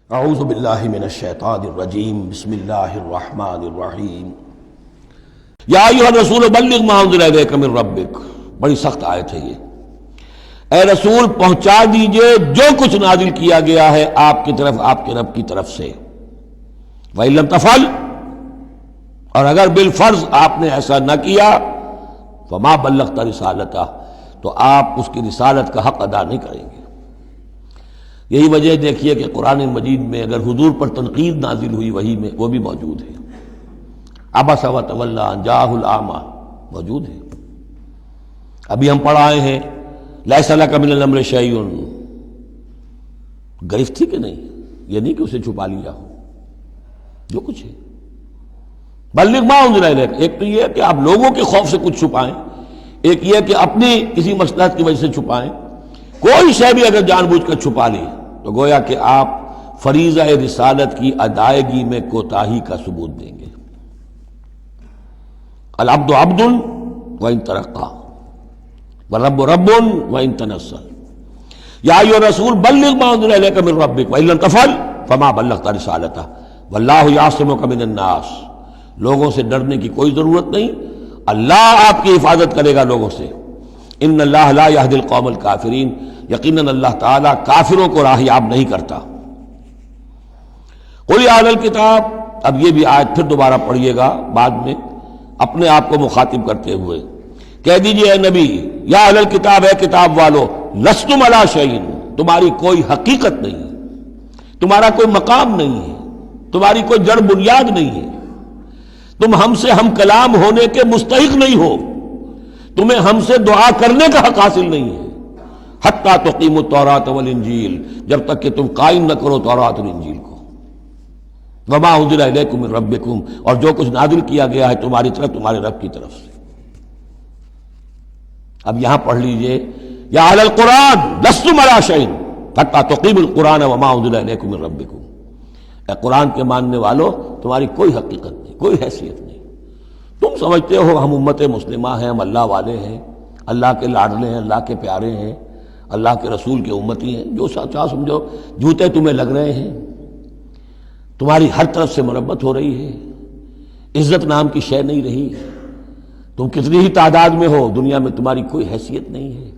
اعوذ باللہ من الشیطان الرجیم بسم اللہ الرحمن الرحیم یا ایھا الرسول بلغ ما انزل الیک من ربک. بڑی سخت آیت ہے یہ. اے رسول پہنچا دیجئے جو کچھ نازل کیا گیا ہے آپ کی طرف آپ کے رب کی طرف سے. وَإِن لَمْ تَفْعَلْ، اور اگر بالفرض آپ نے ایسا نہ کیا فَمَا بَلَّغْتَ رِسَالَتَهُ، تو آپ اس کی رسالت کا حق ادا نہیں کریں گے. یہی وجہ دیکھیے کہ قرآن مجید میں اگر حضور پر تنقید نازل ہوئی وحی میں، وہ بھی موجود ہے. عبس وتولی ان جاءہ الاعمی موجود ہے. ابھی ہم پڑھ آئے ہیں لیس لک من الامر شیء. گرفت تھی کہ نہیں؟ یہ نہیں کہ اسے چھپا لیا ہو، جو کچھ ہے. بلغ ما انزل الیک، ایک تو یہ کہ آپ لوگوں کے خوف سے کچھ چھپائیں، ایک یہ کہ اپنی کسی مصلحت کی وجہ سے چھپائیں. کوئی شے بھی اگر جان بوجھ کر چھپا لی تو گویا کہ آپ فریضہ رسالت کی ادائیگی میں کوتاہی کا ثبوت دیں گے. العبد عبد وان ترقى والرب رب وان تنزل. یا ایھا الرسول بلغ ما انزل الیک من ربک وان لم تفعل فما بلغت رسالتہ واللہ یعصمک من الناس. لوگوں سے ڈرنے کی کوئی ضرورت نہیں، اللہ آپ کی حفاظت کرے گا لوگوں سے. ان اللہ لا یہدی القوم الکافرین، یقیناً اللہ تعالیٰ کافروں کو راہیاب نہیں کرتا. قل یا اہل الکتاب، اب یہ بھی آیت پھر دوبارہ پڑھیے گا بعد میں اپنے آپ کو مخاطب کرتے ہوئے. کہہ دیجئے اے نبی، یا اہل الکتاب، اے کتاب والو، لستم علی شیء، تمہاری کوئی حقیقت نہیں ہے، تمہارا کوئی مقام نہیں ہے، تمہاری کوئی جڑ بنیاد نہیں ہے. تم ہم سے ہم کلام ہونے کے مستحق نہیں ہو، تمہیں ہم سے دعا کرنے کا حق حاصل نہیں ہے. حتیٰ تقیموا التوراۃ والانجیل، جب تک کہ تم قائم نہ کرو تورات اور انجیل کو. وما انزل الیکم من ربکم، اور جو کچھ نازل کیا گیا ہے تمہاری طرف تمہارے رب کی طرف سے. اب یہاں پڑھ لیجئے یا اہل القرآن لستم علی شیء حتیٰ تقیموا القرآن وما انزل الیکم من ربکم. اے قرآن کے ماننے والو، تمہاری کوئی حقیقت نہیں، کوئی حیثیت نہیں. تم سمجھتے ہو ہم امت مسلمہ ہیں، ہم اللہ والے ہیں، اللہ کے لاڈلے ہیں، اللہ کے پیارے ہیں، اللہ کے رسول کے امتی ہیں. جو چاہ سمجھو، جوتے تمہیں لگ رہے ہیں، تمہاری ہر طرف سے مربت ہو رہی ہے، عزت نام کی شے نہیں رہی. تم کتنی ہی تعداد میں ہو، دنیا میں تمہاری کوئی حیثیت نہیں ہے،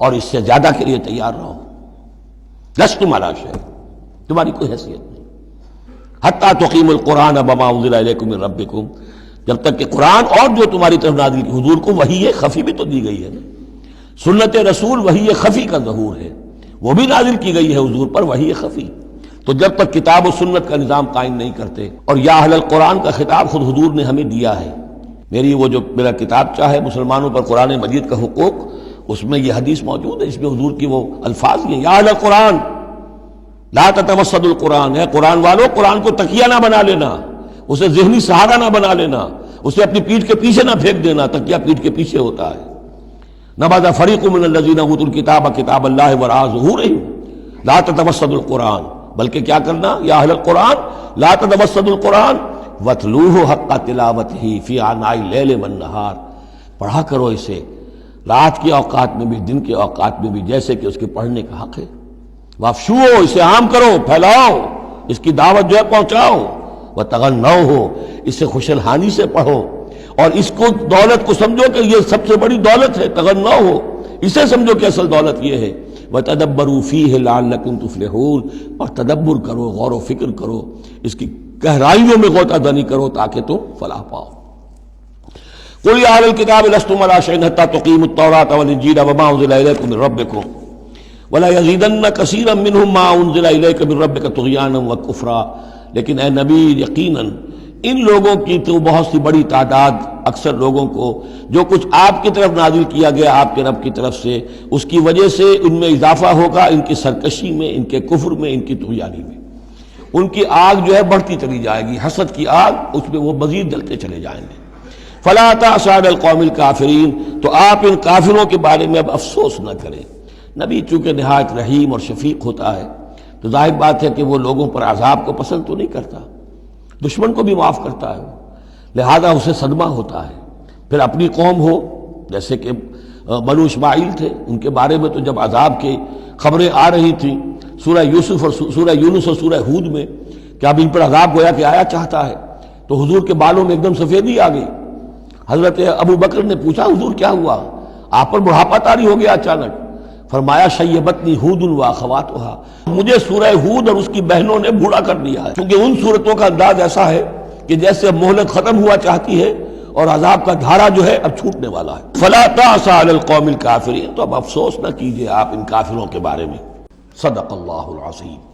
اور اس سے زیادہ کے لیے تیار رہو. لستم علی شیء، تمہاری کوئی حیثیت نہیں. حتیٰ تقیموا القرآن وما انزل الیکم من ربکم، جب تک کہ قرآن اور جو تمہاری طرف نازل کی، حضور کو وحی خفی بھی تو دی گئی ہے نا. سنت رسول وحی خفی کا ظہور ہے، وہ بھی نازل کی گئی ہے حضور پر وحی خفی. تو جب تک کتاب و سنت کا نظام قائم نہیں کرتے، اور یا اہل القرآن کا خطاب خود حضور نے ہمیں دیا ہے. میرا کتاب چاہے مسلمانوں پر قرآن مجید کا حقوق، اس میں یہ حدیث موجود ہے، اس میں حضور کی وہ الفاظ ہیں، یا اہل القرآن لا تتوسدوا القرآن. ہے قرآن والو، قرآن کو تکیہ نہ بنا لینا، اسے ذہنی سہارا نہ بنا لینا، اسے اپنی پیٹھ کے پیچھے نہ پھینک دینا. تکیہ پیٹھ کے پیچھے ہوتا ہے. نبذ فریق من الذین اوتوا الکتاب کتاب اللہ وراء ظہورہم لا تتوسدوا القرآن. بلکہ کیا کرنا، یا اہل القرآن لا تتوسدوا القرآن واتلوہ حق تلاوتہ فی آناء اللیل والنہار. پڑھا کرو اسے رات کے اوقات میں بھی، دن کے اوقات میں بھی، جیسے کہ اس کے پڑھنے کا حق ہے. وافشوہ، اسے عام کرو، پھیلاؤ، اس کی دعوت جو ہے پہنچاؤ. وتغنوہ، اسے خوش الحانی سے پڑھو، اور اس کو دولت کو سمجھو کہ یہ سب سے بڑی دولت ہے. تغنوہ، اسے سمجھو کہ اصل دولت یہ ہے. وتدبروا فیہ لعلکم تفلحون، اور تدبر کرو، غور و فکر کرو، اس کی گہرائیوں میں غوطہ دنی کرو تاکہ تم فلاح پاؤ. قل یا اہل الکتاب لستم علی شیء حتی تقیموا التوراۃ والانجیل وما انزل الیکم من ربکم ولا یزیدن کثیرا منہم ما انزل الیک من ربک طغیانا وکفرا. لیکن اے نبی، یقیناً ان لوگوں کی تو بہت سی بڑی تعداد، اکثر لوگوں کو جو کچھ آپ کی طرف نازل کیا گیا آپ کے رب کی طرف سے، اس کی وجہ سے ان میں اضافہ ہوگا، ان کی سرکشی میں، ان کے کفر میں، ان کی طغیانی میں. ان کی آگ جو ہے بڑھتی چلی جائے گی، حسد کی آگ، اس میں وہ مزید جلتے چلے جائیں گے. فلا تأس علی القوم الکافرین، تو آپ ان کافروں کے بارے میں اب افسوس نہ کریں. نبی چونکہ نہایت رحیم اور شفیق ہوتا ہے، تو ظاہر بات ہے کہ وہ لوگوں پر عذاب کو پسند تو نہیں کرتا، دشمن کو بھی معاف کرتا ہے، لہذا اسے صدمہ ہوتا ہے. پھر اپنی قوم ہو، جیسے کہ بنو اسماعیل تھے، ان کے بارے میں تو جب عذاب کی خبریں آ رہی تھیں، سورہ یوسف اور سورہ یونس اور سورہ ہود میں کہ اب ان پر عذاب گویا کہ آیا چاہتا ہے، تو حضور کے بالوں میں ایک دم سفیدی آ گئی۔ حضرت ابو بکر نے پوچھا حضور کیا ہوا، آپ پر بڑھاپا طاری ہو گیا اچانک؟ فرمایا شیبتنی ہود واخواتھا، مجھے سورہ ہود اور اس کی بہنوں نے بوڑھا کر دیا ہے، کیونکہ ان صورتوں کا انداز ایسا ہے کہ جیسے اب مہلت ختم ہوا چاہتی ہے اور عذاب کا دھارا جو ہے اب چھوٹنے والا ہے۔ فلا تعس علی القوم الکافرین، تو اب افسوس نہ کیجئے آپ ان کافروں کے بارے میں۔ صدق اللہ العظیم۔